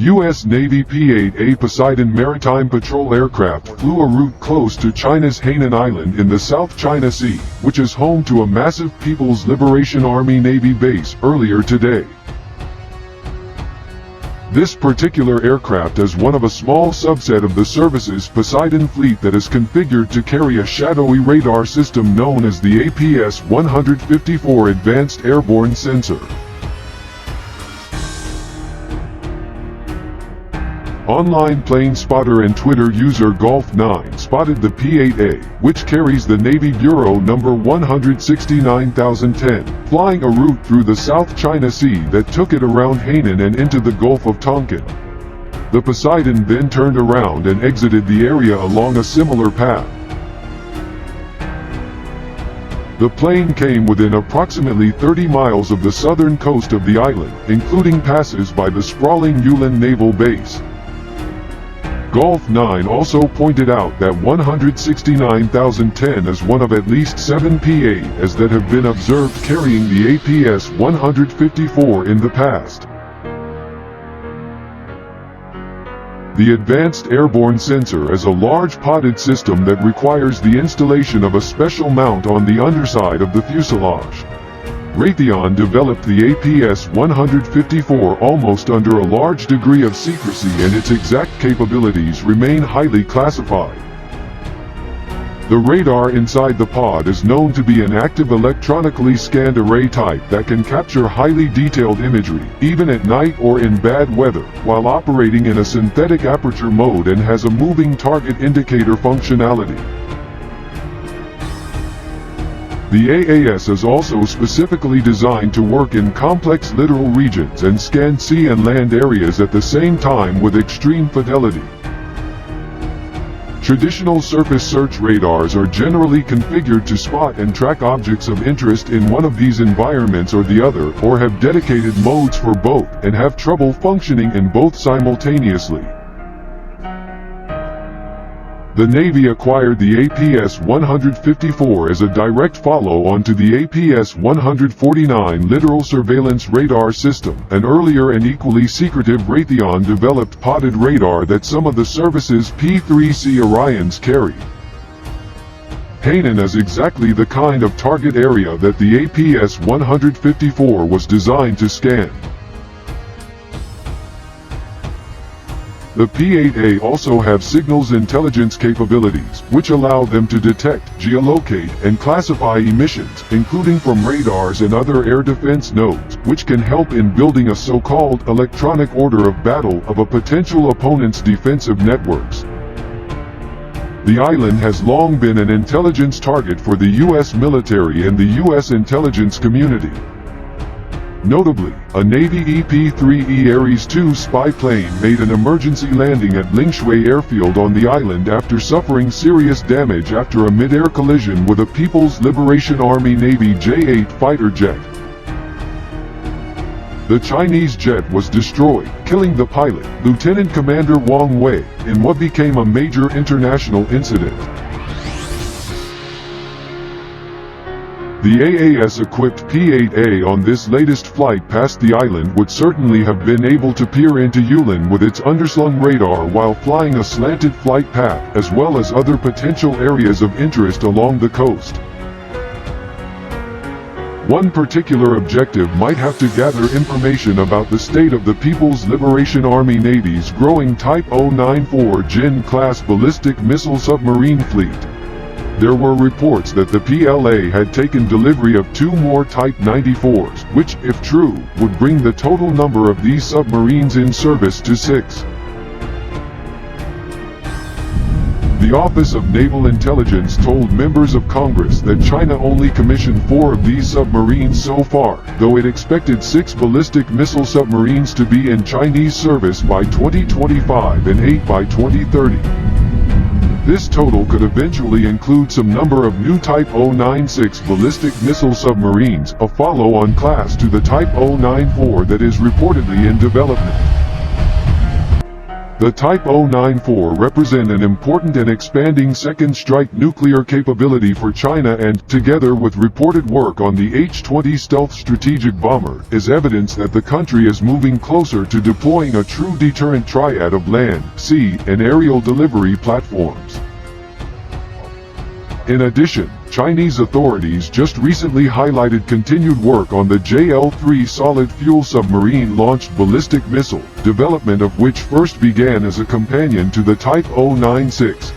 U.S. Navy P-8A Poseidon maritime patrol aircraft flew a route close to China's Hainan Island in the South China Sea, which is home to a massive People's Liberation Army Navy base, earlier today. This particular aircraft is one of a small subset of the service's Poseidon fleet that is configured to carry a shadowy radar system known as the APS-154 Advanced Airborne Sensor. Online plane spotter and Twitter user Golf9 spotted the P-8A, which carries the Navy Bureau number 169010, flying a route through the South China Sea that took it around Hainan and into the Gulf of Tonkin. The Poseidon then turned around and exited the area along a similar path. The plane came within approximately 30 miles of the southern coast of the island, including passes by the sprawling Yulin Naval Base. Golf9 also pointed out that 169010 is one of at least 7 P-8As that have been observed carrying the APS-154 in the past. The Advanced Airborne Sensor is a large podded system that requires the installation of a special mount on the underside of the fuselage. Raytheon developed the APS-154 almost under a large degree of secrecy, and its exact capabilities remain highly classified. The radar inside the pod is known to be an active electronically scanned array type that can capture highly detailed imagery, even at night or in bad weather, while operating in a synthetic aperture mode, and has a moving target indicator functionality. The AAS is also specifically designed to work in complex littoral regions and scan sea and land areas at the same time with extreme fidelity. Traditional surface search radars are generally configured to spot and track objects of interest in one of these environments or the other, or have dedicated modes for both, and have trouble functioning in both simultaneously. The Navy acquired the APS-154 as a direct follow-on to the APS-149 littoral surveillance radar system, an earlier and equally secretive Raytheon-developed podded radar that some of the service's P-3C Orions carry. Hainan is exactly the kind of target area that the APS-154 was designed to scan. The P-8A also have signals intelligence capabilities, which allow them to detect, geolocate, and classify emissions, including from radars and other air defense nodes, which can help in building a so-called electronic order of battle of a potential opponent's defensive networks. The island has long been an intelligence target for the U.S. military and the U.S. intelligence community. Notably, a Navy EP-3E Ares II spy plane made an emergency landing at Lingshui Airfield on the island after suffering serious damage after a mid-air collision with a People's Liberation Army Navy J-8 fighter jet. The Chinese jet was destroyed, killing the pilot, Lieutenant Commander Wang Wei, in what became a major international incident. The AAS-equipped P-8A on this latest flight past the island would certainly have been able to peer into Yulin with its underslung radar while flying a slanted flight path, as well as other potential areas of interest along the coast. One particular objective might have to gather information about the state of the People's Liberation Army Navy's growing Type 094 Jin-class ballistic missile submarine fleet. There were reports that the PLA had taken delivery of 2 more Type 94s, which, if true, would bring the total number of these submarines in service to 6. The Office of Naval Intelligence told members of Congress that China only commissioned 4 of these submarines so far, though it expected 6 ballistic missile submarines to be in Chinese service by 2025 and 8 by 2030. This total could eventually include some number of new Type 096 ballistic missile submarines, a follow-on class to the Type 094 that is reportedly in development. The Type 094 represent an important and expanding second strike nuclear capability for China and, together with reported work on the H-20 stealth strategic bomber, is evidence that the country is moving closer to deploying a true deterrent triad of land, sea, and aerial delivery platforms. In addition, Chinese authorities just recently highlighted continued work on the JL-3 solid-fuel submarine-launched ballistic missile, development of which first began as a companion to the Type 096,